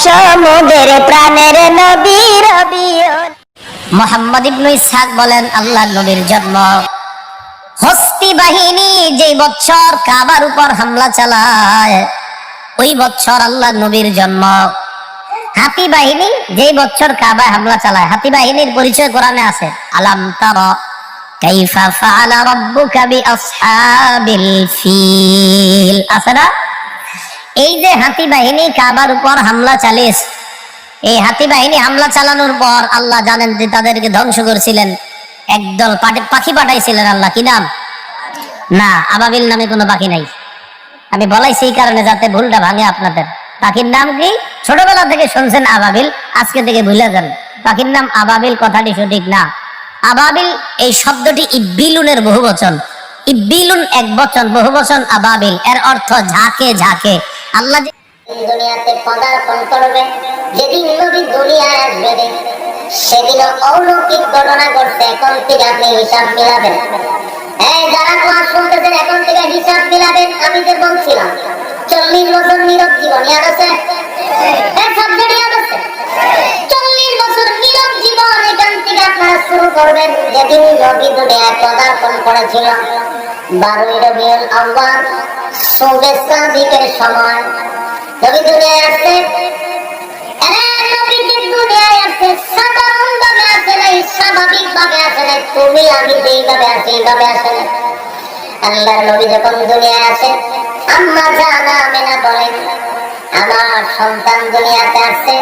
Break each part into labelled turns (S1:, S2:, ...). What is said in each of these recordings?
S1: সমুদ্রের প্রাণের নবী রবিউল। মুহাম্মদ ইবনে ইসহাক বলেন আল্লাহর নবীর জন্ম হস্তি বাহিনী যে বছর কাবার উপর হামলা চালায় ওই বছর আল্লাহর নবীর জন্ম। হাতি বাহিনী যে বছর কাবায় হামলা চালায়, হাতি বাহিনীর পরিচয় কোরআনে আছে। আলাম তারা কাইফা ফাআলা রাব্বুকা বিআসহাবিল ফিল, আছে না? এই যে হাতি বাহিনী কাবার উপর হামলা চালিয়েছে, এই হাতি বাহিনী হামলা চালানোর পর আল্লাহ জানেন যে তাদেরকে ধ্বংস করেছিলেন। একদল পাখি পাঠাইছিলেন আল্লাহ, কি নাম? না, আবাবিল নামে কোনো পাখি নাই। আমি বলাইছি এই কারণে যাতে ভুলটা ভাঙে আপনাদের। পাখির নাম কি? ছোটবেলা থেকে শুনছেন আবাবিল, আজকে থেকে ভুলে যান। পাখির নাম আবাবিল কথাটি সঠিক না। আবাবিল এই শব্দটি ইব্বিলুনের বহুবচন। ইব্বিলুন এক বচন, বহুবচন আবাবিল। এর অর্থ ঝাঁকে ঝাঁকে। আল্লাহ দুনিয়াতে পদার্পণ করবে, যেদিন নবী দুনিয়ায় আসবে সেদিন অলৌকিক ঘটনা ঘটছে। এখন থেকে আপনি হিসাব মিলাবেন। এই যারা ক্লাস শুনতেছেন এখন থেকে হিসাব মিলাবেন। আমি যে বলছিলাম 40 বছর নীরব জীবন ইয়াদ আছে? এই সাবজেক্ট ইয়াদ আছে? 40 বছর নীরব জীবন এখান থেকে আপনারা শুরু করবেন যেদিন নবী দুনিয়ায় পদার্পণ করেছিল। 12 রবিউল আউয়াল সুবে সাদিকের সময় নবী দুনিয়ায় আসছে। নবী দুনিয়ায় আসছে সাধারণ ভাবে আসে নাই, স্বাভাবিক ভাবে আসে নাই। তুমি আমি যেইভাবে আসে এইভাবে আসে নাই। আল্লাহর নবী যখন দুনিয়ায় আসে, আম্মা জানা আমেনা বলেন আমার সন্তান দুনিয়াতে আসছে।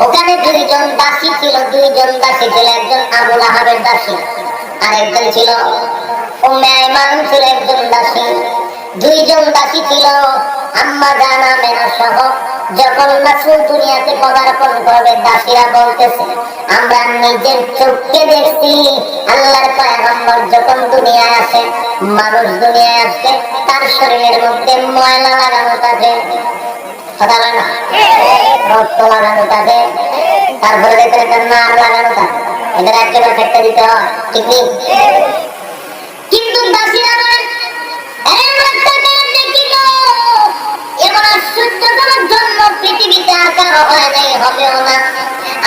S1: ওখানে 2 জন দাসী ছিল, 2 জন দাসী ছিল। একজন আবু লাহাবের দাসী আর একজন ছিল উম্মে আইমান ছিল একজন দাসী। 2 জন দাসী ছিল। আম্মা জানা আমেনা সহ যখন রাসূল দুনিয়াতে পদার্পণ করবে, দাসীরা বলতেছে আমরা নিজের চোখে দেখছি আল্লাহর পয়গম্বর যখন দুনিয়ায় আসে, মানুষ দুনিয়ায় আসে তার শরীরের মধ্যে ময়লা লাগানো থাকে, রক্ত লাগানো থাকে, তারপরে দেখে একটা নার লাগানো থাকে। এদের একেবারে ফেটে দিতে হয়, ঠিক নেই? কিন্তু দাসীরা বলেন পৃথিবীতে আর কারো হয় নাই, হবেও না।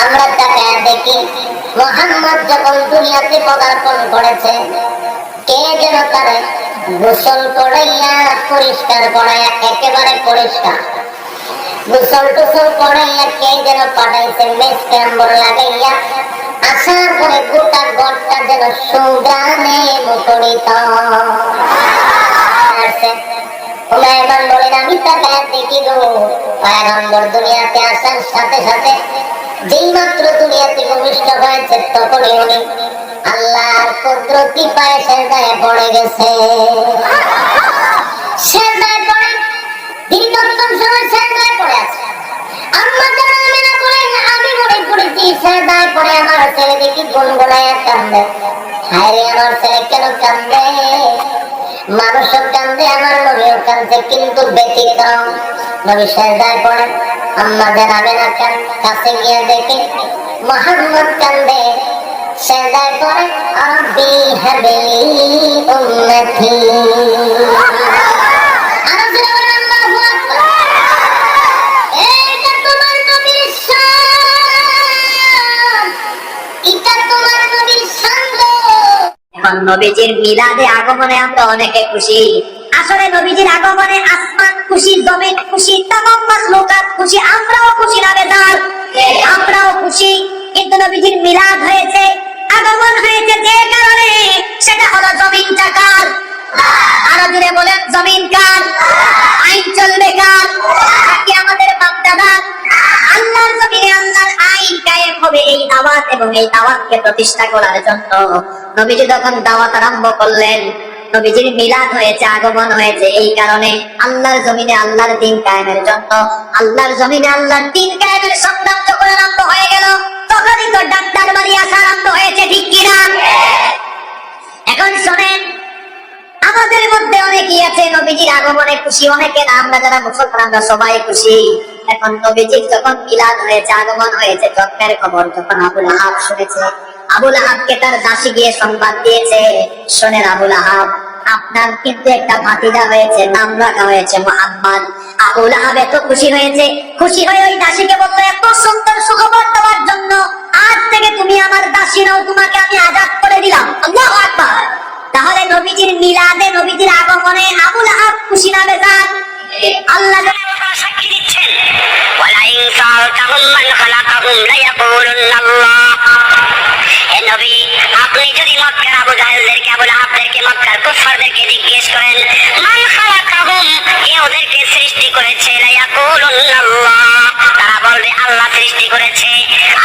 S1: আমরা তাকে দেখি মুহাম্মদ যখন দুনিয়াতে পদার্পণ করেছে, কে যেন তারে গোসল করাইয়া পরিষ্কার করাইয়া, একেবারে পরিষ্কার গোসল টোসল করাইয়া কে যেন পাঠাইছে মেসকে আম্বর লাগাইয়া। আসার পরে গোটা ঘরটা যেন সুগানে মুখরিত। হুমায়ুন বলেন আমি তাকে দেখি গো, পয়গম্বর দুনিয়াতে আসার সাথে সাথে যেই মাত্র দুনিয়াতে ভূমিষ্ঠ হয়েছে তখনই উনি আল্লাহর কুদরতি পায়ে সেজদায় পড়ে গেছে। সেজদায় পড়ে দীর্ঘক্ষণ সময় সেজদায় পড়ে আছে। আম্মা জানা আমেনা বলেন আমি মনে করেছি সেজদায় পড়ে আমার ছেলে দেখি গুনগুনাইয়া কান্দে। হায় রে আমার ছেলে কেন কান্দে? মানুষও কান্দে, আমার নবীও কান্দে, কিন্তু ব্যতিক্রম। নবী সেজদায় পড়েন, আম্মা জানা আমেনা কাছে গিয়ে দেখে মুহাম্মদ কান্দে। সেজদায় পড়ে আব্বি হাবিলি উম্মতি। নবীজির মিলাদে আগমনে আমরা অনেকে খুশি। আসলে নবীজির আগমনে আসমান খুশি, জমিন খুশি, তামাম মাখলুকাত খুশি, আমরাও খুশি না বেজার? আমরাও খুশি। কিন্তু নবীজির মিলাদ হয়েছে, আগমন হয়েছে যে কারণে, সেটা হলো জমিনটা কার? আরো জুড়ে বলেন জমিন কার? আইন চলবে কার? কি আমাদের বাপ-দাদা? আল্লাহর জমিনে আল্লাহর আইন কায়েম হবে এই দাওয়াত এবং এই দাওয়াতকে প্রতিষ্ঠা করার জন্য নবীজি যখন দাওয়াত আরম্ভ করলেন, নবীজির মিলাদ হয়েছে, আগমন হয়েছে এই কারণে আল্লাহর জমিনে আল্লাহর দ্বীন কায়েমের জন্য। আল্লাহর জমিনে আল্লাহর দ্বীন কায়েমের সংগ্রাম যখন আরম্ভ হয়ে গেল, তখনই তো ডাক্তার বাড়ি আসা আরম্ভ হয়েছে, ঠিক কিনা? এখন শোনেন, আমাদের মধ্যে অনেকেই আছে নবীজির আগমনে খুশি, অনেকে না। আমরা যারা মুসলমান আমরা সবাই খুশি। এখন নবীজির যখন মিলাদ হয়েছে, আগমন হয়েছে, জন্মের খবর যখন আবু লাহাব শুনেছে, আবু লাহাবকে তার দাসী গিয়ে সংবাদ দিয়েছে, শোনেন আবু লাহাব, আপনার কিন্তু একটা ভাতিজা হয়েছে, নাম রাখা হয়েছে মুহাম্মদ। আবু লাহাব এত খুশি হয়েছে, খুশি হয়ে ওই দাসীকে বলল, এত সুন্দর সুখবর দেওয়ার জন্য আজ থেকে তুমি আমার দাসী নও, তোমাকে আমি আজাদ করে দিলাম। আল্লাহু আকবার। তাহলে নবীজির মিলাদে, নবীজির আগমনে আবু লাহাব খুশি না বেজার? আল্লাহ সাক্ষী দিচ্ছেন, ওয়ালাইন সাআলতাহুম মান খালাকাহুম লায়াকুলুন্নাল্লাহ। হে নবী, আপনি যদি মক্কার আবু জাহেলদেরকে, আবু লাহাবদেরকে, মক্কার কুফফারদেরকে জিজ্ঞেস করেন, মান খালাকাহুম, কে ওদেরকে সৃষ্টি করেছে, লায়াকুলুন্নাল্লাহ, তারা বলবে আল্লাহ সৃষ্টি করেছে।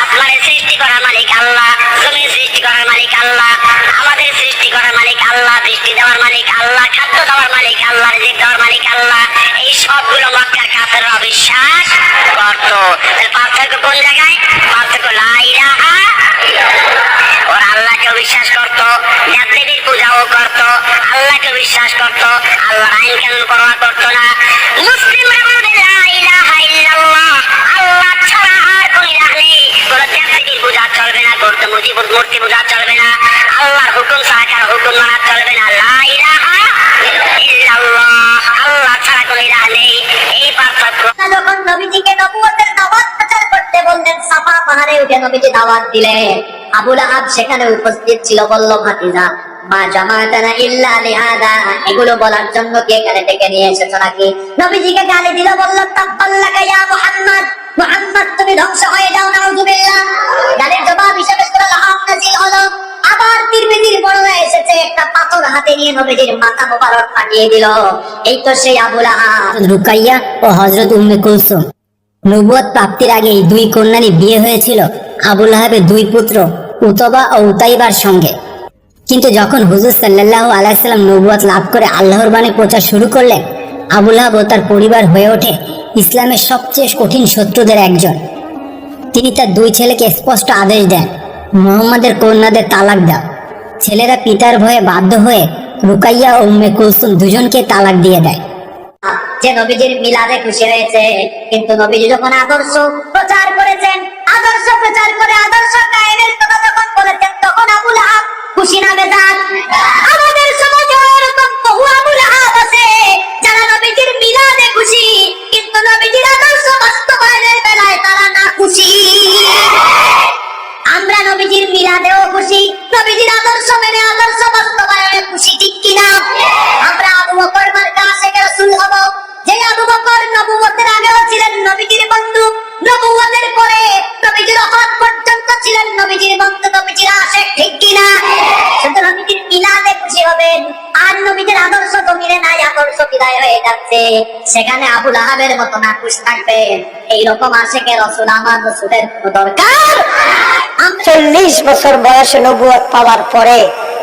S1: আসমানের সৃষ্টি করার মালিক আল্লাহ, জমির সৃষ্টি করার মালিক আল্লাহ, আমাদের সৃষ্টি করার মালিক আল্লাহ, দৃষ্টি দেওয়ার মালিক আল্লাহ, খাদ্য দেওয়ার মালিক আল্লাহ, রিজিক দেওয়ার মালিক আল্লাহ। এই সবগুলো মক্কার কাফেররা অবিশ্বাস করত। পার্থক্য কোন জায়গায়? পার্থক্য লা ইলাহা, ওরা আল্লাহকে বিশ্বাস করত, দেবদেবীর পূজাও করত, আল্লাহকে বিশ্বাস করত, আল্লাহর আইন কানুন পরোয়া করত না। মুসলিমরা বলবে লা ইলাহা ইল্লাল্লাহ, আল্লাহ ছাড়া আর কোনো ইলাহ নেই, কোনো দেবদেবীর পূজা চলবে না, মূর্তি পূজা চলবে না, আল্লাহর হুকুম ছাড়া কারো হুকুম মানা চলবে না। লা ইলাহা ইল্লাল্লাহ, আল্লাহ ছাড়া কোনো ইলাহ নেই। এই পার্থক্য। যখন নবীজিকে নবুয়তের দাওয়াত প্রচার করতে বললেন, সাফা পাহাড়ে উঠে নবীজি দাওয়াত দিলেন। আবু লাহাব সেখানে উপস্থিত ছিল, বলল, ভাতিজা, মা জামাতানা ইল্লা লিহাদা, এগুলো বলার জন্য কি এখানে ডেকে নিয়ে এসেছো নাকি? নবীজিকে গালি দিল, বলল, তাব্বাল্লাকা ইয়া মুহাম্মদ, মুহাম্মদ তুমি ধ্বংস হয়ে যাও, নাউযুবিল্লাহ। গালির জবাব হিসেবে সূরা লাহাব নাযিল হলো। আবার তিরমিজির বর্ণনা এসেছে, একটা পাথর হাতে নিয়ে নবীজির মাথা মোবারক ফাটিয়ে দিল। এই তো সেই আবু লাহাব। রুকাইয়া ও হযরত উম্মে কুলসুম, নবুয়ত প্রাপ্তির আগে এই দুই কন্যারই বিয়ে হয়েছিল আবু লাহাবের দুই পুত্র উতবা ও উতাইবার সঙ্গে। কিন্তু যখন হুজুর সাল্লাল্লাহু আলাইহি সাল্লাম নবুয়ত লাভ করে আল্লাহর বাণী প্রচার শুরু করলেন, আবু লাহাব ও তার পরিবার হয়ে ওঠে ইসলামের সবচেয়ে কঠিন শত্রুদের একজন। তিনি তার দুই ছেলেকে স্পষ্ট আদেশ দেন, মুহাম্মাদের কন্যাদের তালাক দাও। ছেলেরা পিতার ভয়ে বাধ্য হয়ে রুকাইয়া ও উম্মে কুলসুম দুজনকে তালাক দিয়ে দেয়। যে নবীজির মিলাদে খুশি হয়েছে, কিন্তু নবীজি যখন আদর্শ প্রচার করেছেন, আদর্শ প্রচার করে আদর্শ কায়েমের কথা যখন বলেছেন, তখন আবু লাহাব খুশি না বেজার? আমাদের সমাজে এরকম বহু আবু লাহাব আছে যারা নবীজির মিলাদে খুশি, কিন্তু নবীজির আদর্শ বাস্তবায়নের বেলায় তারা না খুশি। আমরা নবীজির মিলাদেও খুশি, নবীজির আদর্শ মেনে আদর্শ বাস্তবায়নে খুশি, ঠিক কিনা? আমরা আবু বকর মার্কা আশিকে রাসূল হব, যে আবু বকর নবুয়তের আগেও ছিলেন নবীজির বন্ধু, নবুয়তের পরে নবীজির ওফাত পর্যন্ত ছিলেন নবীজির বন্ধু, নবীজির আশিক, ঠিক কিনা? শুধু নবীজির মিলাদে খুশি হবেন, আর নবীজির আদর্শ জমিনে নাই, আদর্শ বিদায় হয়ে যাচ্ছে, সেখানে আবু লাহাবের মতো না খুশি থাকবেন। এইরকম আশিকে রাসূল আমার রাসূলের দরকার।
S2: 40 বছর বয়সে নবুয়ত পাওয়ার পরে,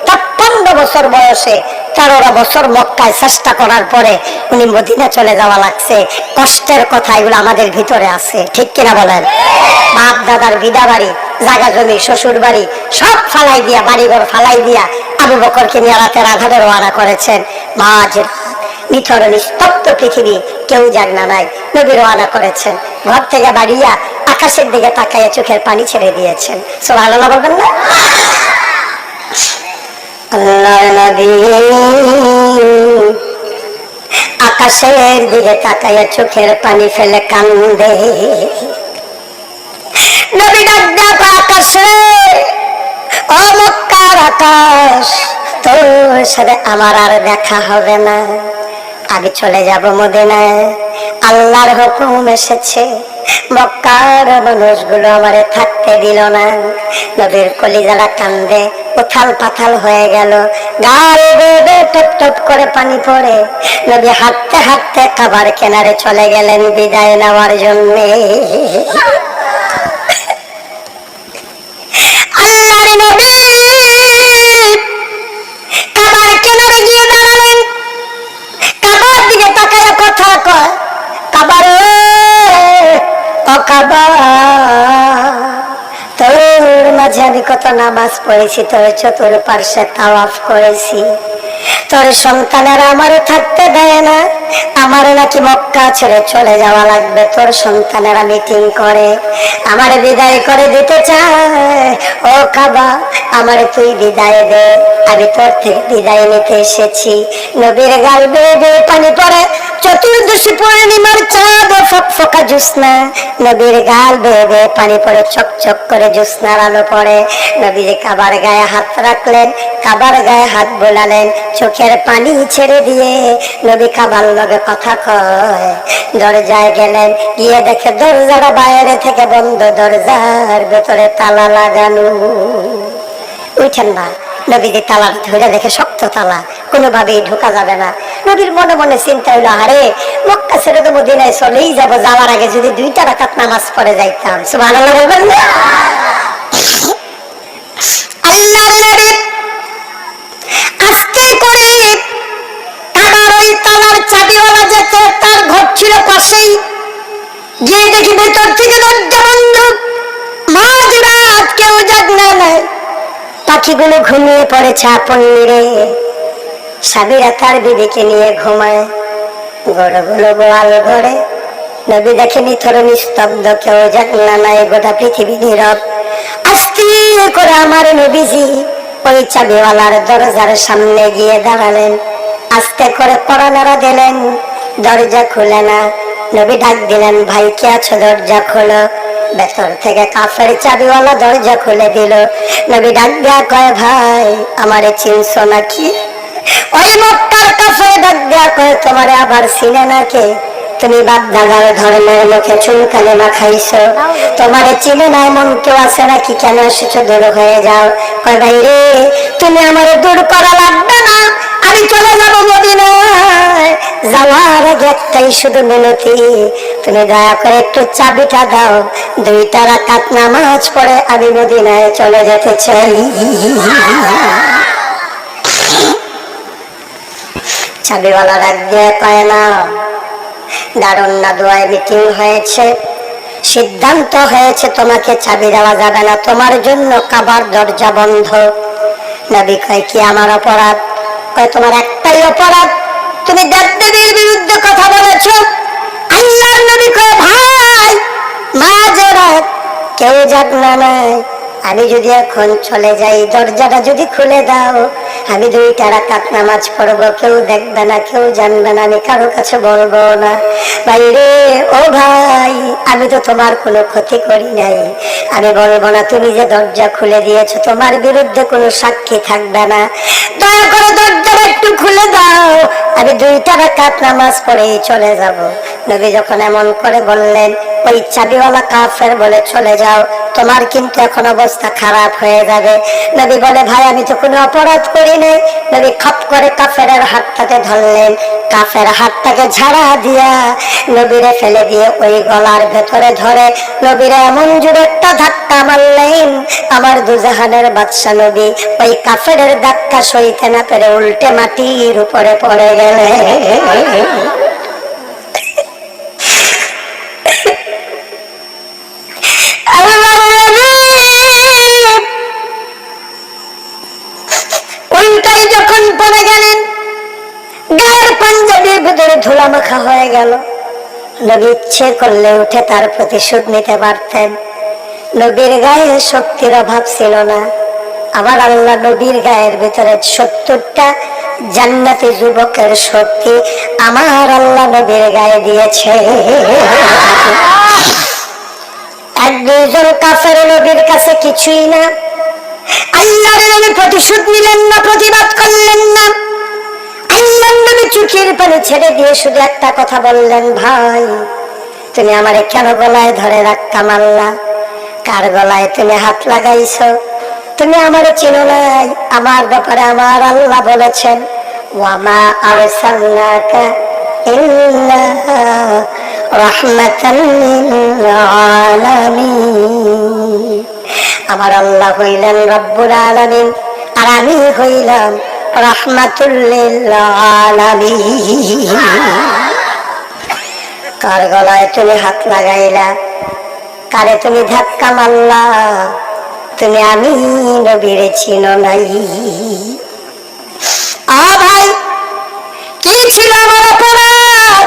S2: 53 বছর বয়সে 13 বছর মক্কায় চেষ্টা করার পরে উনি মদিনা চলে যাওয়া লাগছে। কষ্টের কথা এগুলো আমাদের ভিতরে আছে, ঠিক কিনা বলেন? বাপ দাদার বিধা বাড়ি, জায়গা জমি, শ্বশুর বাড়ি সব ফালাই দিয়া, বাড়িঘর ফালাই দিয়া আবু বকরকে নিয়ে রাতের আধারে রওনা করেছেন। মাঝ নিথর নিস্তব্ধ পৃথিবী, কেউ জানা নাই, নবী রওনা করেছেন। ঘর থেকে বাড়িয়া আকাশের দিকে তাকাইয়া চোখের পানি ছেড়ে দিয়েছেন। সুবহানাল্লাহ বলবেন না? আল্লাহর নবী আকাশের দিকে তাকাইয়া চোখের পানি ফেলে কান্দে। নবী ডাক দেয়, আকাশে, ও মক্কার আকাশ, তোর সাথে আমার আর দেখা হবে না, আমি চলে যাব মদিনায়। আল্লাহর হুকুম এসেছে, মক্কার মানুষগুলো আমারে থাকতে দিল না। নবীর কলিজারা কান্দে উথাল পাথাল হয়ে গেল, গাল বেয়ে টপ টপ করে পানি পড়ে। নবী হাঁটতে হাঁটতে খাবার কেনারে চলে গেলেন বিদায় নেওয়ার জন্য। আল্লাহর নবী খাবার কেনারে গিয়ে দাঁড়ালেন, খাবার দিকে তাকায় কথা কয়, খাবার ও খাবার, তোর মাঝে আমি কত নামাজ পড়েছি, তোর চতুর্পার্শ্বে তাওয়াফ করেছি, তোর সন্তানেরা আমারও থাকতে দেয় না, আমার নাকি মক্কা ছেড়ে চলে যাওয়া লাগবে, তোর সন্তানেরা মিটিং করে আমার বিদায় করে দিতে চায়। ও খাবা, আমার তুই বিদায় দে, আমি তোর থেকে বিদায় নিতে এসেছি। নবীর গাল বেয়ে বেয়ে পানি পড়ে, চতুর্দশী পূর্ণিমার চাঁদ ফকফকা জ্যোৎস্না, নবীর গাল বেয়ে বেয়ে পানি পড়ে, চকচক করে জ্যোৎস্নার আলো পড়ে। নবী কাবার গায়ে হাত রাখলেন, কাবার গায়ে হাত বোলালেন, চোখের পানি ছেড়ে দিয়ে নবী কাবার লগে কথা কয়। দরজায় গেলেন, গিয়ে দেখে দরজাটা বাইরে থেকে বন্ধ, দরজার ভেতরে তালা লাগানো। উঠেন না, নবীজি তালা ধরে দেখে শক্ত তালা, কোনোভাবেই ঢোকা যাবে না। নবীর মনে মনে চিন্তা হইলো, আরে মক্কা ছেড়ে তো মদিনায় চলেই যাবো, যাওয়ার আগে যদি 2 রাকাত নামাজ পড়ে যাইতাম। সুবহানাল্লাহ বলবেন না? আল্লাহর নবী আস্তে করে কাবার ওই তালার চাবিওয়ালা যেতে, তার ঘর ছিল পাশেই, গিয়ে দেখি ভেতর থেকে দরজা বন্ধ, মাঝরাত, কেউ জাগনা নাই, পাখিগুলো ঘুমিয়ে পড়েছে আপন নিরে। সাবিরা তার বিবিকে নিয়ে ঘুমায়, গরুগুলো গোয়াল ঘরে। নবী দেখে নিথর নিস্তব্ধ, কেউ জাগনা নাই, গোটা পৃথিবী নীরব। আস্তে করে আমার নবীজি ওই চাবিওয়ালার দরজার সামনে গিয়ে দাঁড়ালেন, আস্তে করে কড়া নাড়া দিলেন, দরজা খুলে না। নবী ডাক দিলেন, ভাই কে আছো, দরজা খোলো। ভেতর থেকে কাফের চাবিওয়ালা দরজা খুলে দিল। নবী ডাক দেয়া কয়, ভাই আমারে চিনছো নাকি? ওই মক্কার কাফের ডাক দেয়া কয়, তোমারে আবার চিনে নাকি? তুমি বাপ দাদার ধর্মের মুখে চুনকালি মাখাইছো, তোমারে চিনে না এমন কেউ আছে নাকি? কেন এসেছো, দূর হয়ে যাও। কয়, ভাই রে, তুমি আমারে দূর করা লাগবে না, আমি চলে যাবো মদিনায়। যাওয়ার আগে একটাই শুধু মিনতি, তুমি দয়া করে একটু চাবিটা দাও, 2 রাকাত নামাজ পড়ে আমি মদিনায় চলে যেতে চাই। চাবিওয়ালা ডাক দিয়ে পায় না, দারুণ না দোয়ায় মিটিং হয়েছে, সিদ্ধান্ত হয়েছে তোমাকে চাবি দেওয়া যাবে না, তোমার জন্য কাবার দরজা বন্ধ। নবী কয়, কি আমার অপরাধ? কয়, তোমার একটাই অপরাধ, তুমি দেবদেবীর বিরুদ্ধে কথা বলেছ। আল্লাহর নবী কয়, ভাই মাঝরাত, কেউ জাগনা নাই, আমি যদি এখন চলে যাই, দরজাটা যদি খুলে দাও, আমি 2 রাকাত নামাজ পড়বো, কেউ দেখবে না, কেউ জানবে না, আমি কারো কাছে বলবো না। ভাই রে, ও ভাই, আমি তো তোমার কোনো ক্ষতি করি নাই, আমি বলবো না। তুমি যে দরজা খুলে দিয়েছো, তোমার বিরুদ্ধে কোনো সাক্ষী থাকবে না, দয়া করে দরজাটা একটু খুলে দাও, আমি 2 রাকাত নামাজ পড়েই চলে যাব। নবী যখন এমন করে বললেন, ওই চাবিওয়ালা কাফের বলে, চলে যাও, তোমার কিন্তু এখন অবস্থা খারাপ হয়ে যাবে। নবী বলে, ভাই আমি তো কোনো অপরাধ করি নাই। নবী খপ করে কাফের হাতটাকে ধরলেন, কাফের হাতটাকে ঝাড়া দিয়া নবীরে ফেলে দিয়ে ওই গলার ভেতরে ধরে নবীরে এমন জোরে একটা ধাক্কা মারলেন, আমার দুজাহানের বাদশা নবী ওই কাফের ধাক্কা সইতে না পেরে উল্টে মাটির উপরে পড়ে গেলেন। ধুলা মাখা হয়ে গেল। নবী ইচ্ছে করলে উঠে তার প্রতিশোধ নিতে পারতেন, নবীর গায়ে শক্তির অভাব ছিল না। আবার আল্লাহ নবীর গায়ের ভিতরে 70টা জান্নাতি যুবকের শক্তি আমার আল্লাহ নবীর গায়ে দিয়েছে। 1-2 কাফের নবীর কাছে কিছুই না। আল্লাহর নবী প্রতিশোধ নিলেন না, প্রতিবাদ করলেন না। আল্লাহর নবী চোখের পানি ছেড়ে দিয়ে শুধু একটা কথা বললেন, ভাই তুমি আমারে কেন গলায় ধরে ধাক্কা মারলা? কার গলায় তুমি হাত লাগাইছো? তুমি আমারে চিনো নাই? আমার ব্যাপারে আমার আল্লাহ বলেছেন, ওয়ামা আরসালনাকা ইল্লা রাহমাতাল লিল আলামিন। আমার আল্লাহ হইলেন রব্বুল আলামিন, আর আমি হইলাম রাহমাতুল লিল আলামিন। কার গলায় তুমি হাত লাগাইলা? কারে তুমি ধাক্কা মারলা? তুমি আমি নবীরে চিনো নাই। ভাই কি ছিল আমার অপরাধ?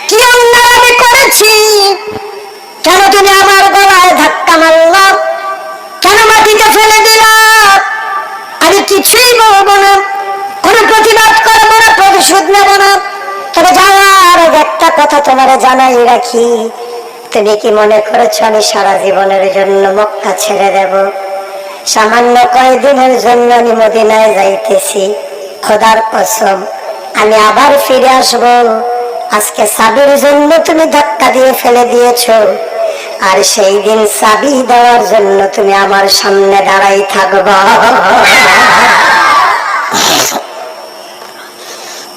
S2: কি অন্যায় আমি করেছি? কেন তুমি আমার গলায় ধাক্কা মারলা? কেন মাটিতে ফেলে দিলা? আমি কিছুই বলবো না, কোনো প্রতিবাদ করবো না, প্রতিশোধ নেব না। তবে যাওয়ার আগে একটা কথা তোমার জানাই রাখি, তুমি কি মনে করেছো আমি সারা জীবনের জন্য মক্কা ছেড়ে দেব? সামান্য কয়েকদিনের জন্য আমি মদিনায় যাইতেছি। খোদার কসম আমি আবার ফিরে আসব। আজকে চাবির জন্য তুমি ধাক্কা দিয়ে ফেলে দিয়েছো, আর সেই দিন চাবি দেওয়ার জন্য তুমি আমার সামনে দাঁড়াই থাকবা।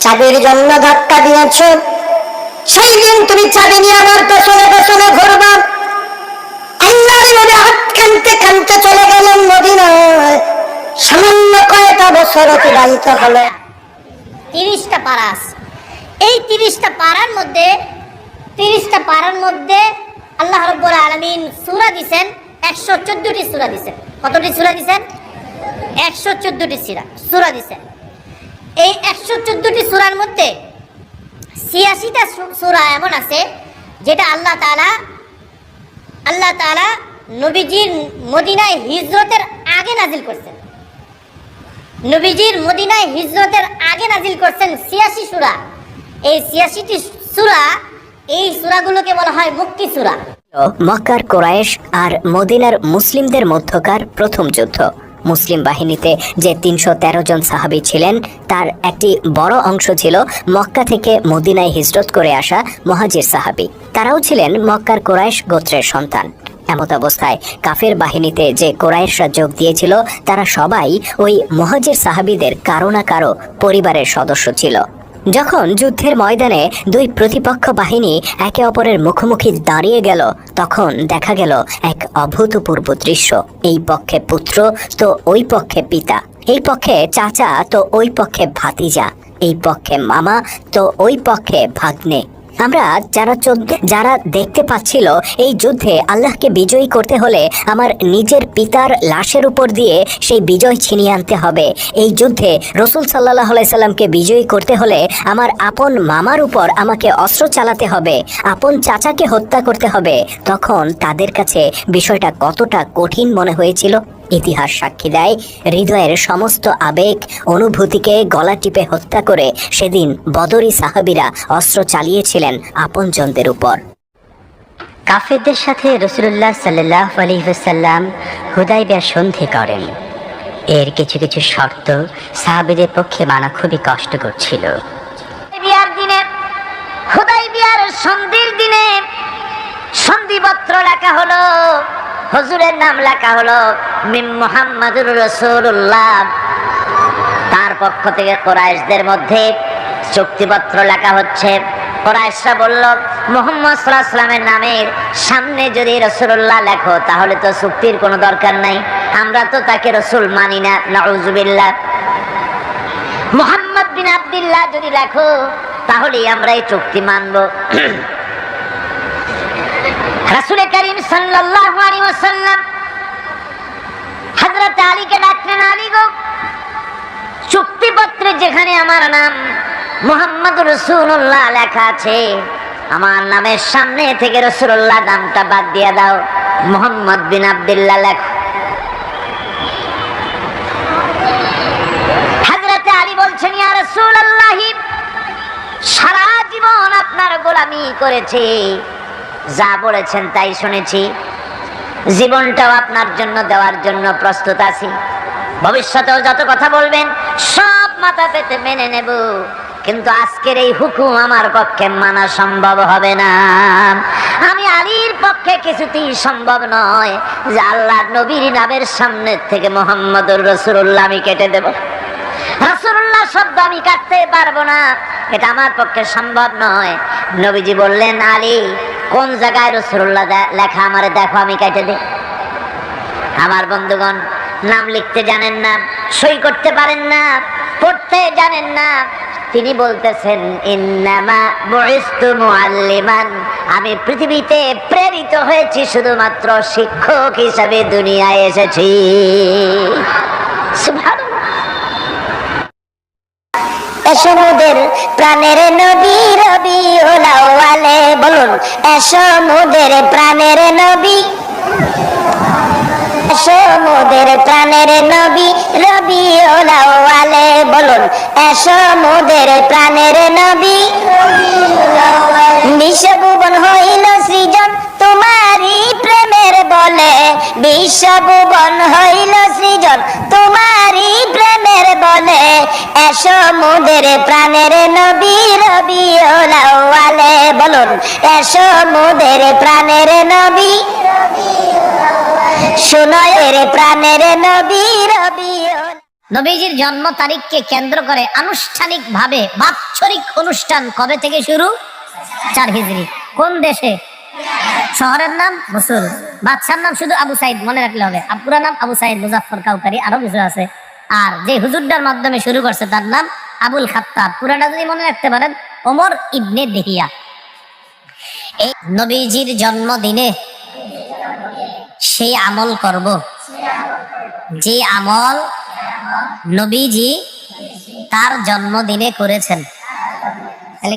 S2: চাবির জন্য ধাক্কা দিয়েছো, সেই দিন তুমি চাবি নিয়ে আমার পেছনে পেছনে ঘুরবা। আল্লাহর নবী হাত কানতে কানতে চলে গেলেন মদিনায়। সামান্য কয়টা বছর অতিবাহিত হলো।
S1: 30টা পারা আছে। এই 30টা পারার মধ্যে আল্লাহ রাব্বুল আলামিন সূরা দিবেন 114টি সূরা দিবেন। কতটি সূরা দিবেন? 114টি সূরা দিবেন। এই 114টি সূরার মধ্যে 86টা সূরা এমন আছে যেটা আল্লাহ তাআলা নবীজির মদিনায় হিজরতের আগে নাজিল করছেন। নবীজির মদিনায় হিজরতের আগে নাজিল করছেন 86 সূরা। এই 86টি সূরা, এই সূরাগুলোকে বলা হয় মক্কি সূরা।
S3: মক্কার কুরাইশ আর মদিনার মুসলিমদের মধ্যকার প্রথম যুদ্ধ। মুসলিম বাহিনীতে যে 313 জন সাহাবী ছিলেন তার একটি বড় অংশ ছিল মক্কা থেকে মদিনায় হিজরত করে আসা মুহাজির সাহাবী। তারাও ছিলেন মক্কার কুরাইশ গোত্রের সন্তান। এমত অবস্থায় কাফের বাহিনীতে যে কুরাইশরা যোগ দিয়েছিল তারা সবাই ওই মুহাজির সাহাবীদের কারো না কারো পরিবারের সদস্য ছিল। যখন যুদ্ধের ময়দানে দুই প্রতিপক্ষ বাহিনী একে অপরের মুখোমুখি দাঁড়িয়ে গেল, তখন দেখা গেল এক অভূতপূর্ব দৃশ্য। এই পক্ষে পুত্র তো ওই পক্ষে পিতা, এই পক্ষে চাচা তো ওই পক্ষে ভাতিজা, এই পক্ষে মামা তো ওই পক্ষে ভাগ্নে। আমরা যারা দেখতে পাচ্ছিল এই যুদ্ধে আল্লাহকে বিজয়ী করতে হলে আমার নিজের পিতার লাশের উপর দিয়ে সেই বিজয় ছিনিয়ে আনতে হবে। এই যুদ্ধে রাসূল সাল্লাল্লাহু আলাইহি সাল্লামকে বিজয়ী করতে হলে আমার আপন মামার উপর আমাকে অস্ত্র চালাতে হবে, আপন চাচাকে হত্যা করতে হবে। তখন তাদের কাছে বিষয়টা কতটা কঠিন মনে হয়েছিল ইতিহাস সাক্ষী দেয়। হৃদয়ের সমস্ত আবেগ অনুভূতিকে গলা টিপে হত্যা করে সেদিন বদরি সাহাবীরা অস্ত্র চালিয়েছিলেন আপনজনদের উপর। কাফেরদের সাথে রাসূলুল্লাহ সাল্লাল্লাহু আলাইহি ওয়াসাল্লাম হুদায়বিয়া সন্ধি করেন। এর কিছু কিছু শর্ত সাহাবীদের পক্ষে মানা খুবই কষ্টকর ছিল।
S1: হুদায়বিয়ার সন্ধির দিনে সন্ধিপত্র লেখা হলো, হুজুরের নাম লেখা হলো মিন মুহাম্মাদুর রাসূলুল্লাহ। তার পক্ষ থেকে কুরাইশদের মধ্যে চুক্তিপত্র লেখা হচ্ছে। কুরাইশরা বলল, মুহাম্মদ সাল্লাল্লাহু আলাইহি ওয়াসাল্লামের নামের সামনে যদি রাসূলুল্লাহ লেখো তাহলে তো চুক্তির কোনো দরকার নাই, আমরা তো তাকে রাসূল মানি না, নাউযুবিল্লাহ। মুহাম্মদ বিন আব্দুল্লাহ যদি লেখো তাহলে আমরা এই চুক্তি মানব। রাসূল করিম সাল্লাল্লাহু আলাইহি ওয়াসাল্লাম হযরত আলীকে ডাকলেন, আলী গো, চুক্তিপত্রে যেখানে আমার নাম মুহাম্মদুর রাসূলুল্লাহ লেখা আছে, আমার নামের সামনে থেকে রাসূলুল্লাহ নামটা বাদ দিয়ে দাও, মুহাম্মদ বিন আব্দুল্লাহ লেখো। হযরত আলী বলছেন, ইয়া রাসূলুল্লাহ, সারা জীবন আপনার গোলামি করেছি, যা বলেছেন তাই শুনেছি, জীবনটাও আপনার জন্য দেওয়ার জন্য প্রস্তুত আছি, ভবিষ্যতেও যত কথা বলবেন সব মাথা পেতে মেনে নেব, কিন্তু আজকের এই হুকুম আমার পক্ষে মানা সম্ভব হবে না। আমি আলীর পক্ষে কিছুতেই সম্ভব নয় যে আল্লাহর নবীর নামের সামনে থেকে মুহাম্মদুর রাসূলুল্লাহ আমি কেটে দেব। রাসূলুল্লাহ শব্দ আমি কাটতে পারবো না, এটা আমার পক্ষে সম্ভব নয়। নবীজি বললেন, আলী, কোন জায়গায় রাসূলুল্লাহ লেখা আমারে দেখো, আমি কেটে দেই। আমার বন্ধুগণ, নাম লিখতে জানেন না, সই করতে পারেন না, পড়তে জানেন না, তিনি বলতেছেন, ইন্নামা বুইসতু মুআল্লিমান, আমি পৃথিবীতে প্রেরিত হয়েছি শুধুমাত্র শিক্ষক হিসাবে দুনিয়ায় এসেছি। সুবহানাল্লাহ।
S2: এসো মোদের প্রাণের নবী রবিউল আউয়ালে, বলুন, এসো মোদের প্রাণের নবী, এসো মোদের প্রাণের নবী রবিউল আউয়ালে,
S1: বলুন এসো মোদের প্রাণের নবী। বিশ্বভুবন হইল সৃজন তোমারই প্রেমের বলে, বিশ্বভুবন হইল সৃজন তোমারই প্রেমের বলে, এসো মোদের প্রাণের নবী রবিউল আউয়ালে। বলুন এসো মোদের প্রাণের নবী, শোনায়ের প্রাণের নবী রবিউল। নবীজির জন্ম তারিখকে কেন্দ্র করে আনুষ্ঠানিকভাবে বাৎসরিক অনুষ্ঠান কবে থেকে শুরু? 4 হিজরি। কোন দেশে? শহরের নাম মসুল, বাদশার নাম শুধু আবু সাইদ, মনে রাখলে হবে। পুরা নাম আবু সাইদ মুজাফফর কাউকারি, আরো কিছু আছে। আর যে হুজুরটার মাধ্যমে শুরু করছে তার নাম আবুল খাত্তাব, পুরাটা যদি মনে রাখতে পারেন ওমর ইবনে দেহিয়া। এই নবীজির জন্মদিনে সেই আমল করব যে আমল নবীজি তার জন্মদিনে করেছেন।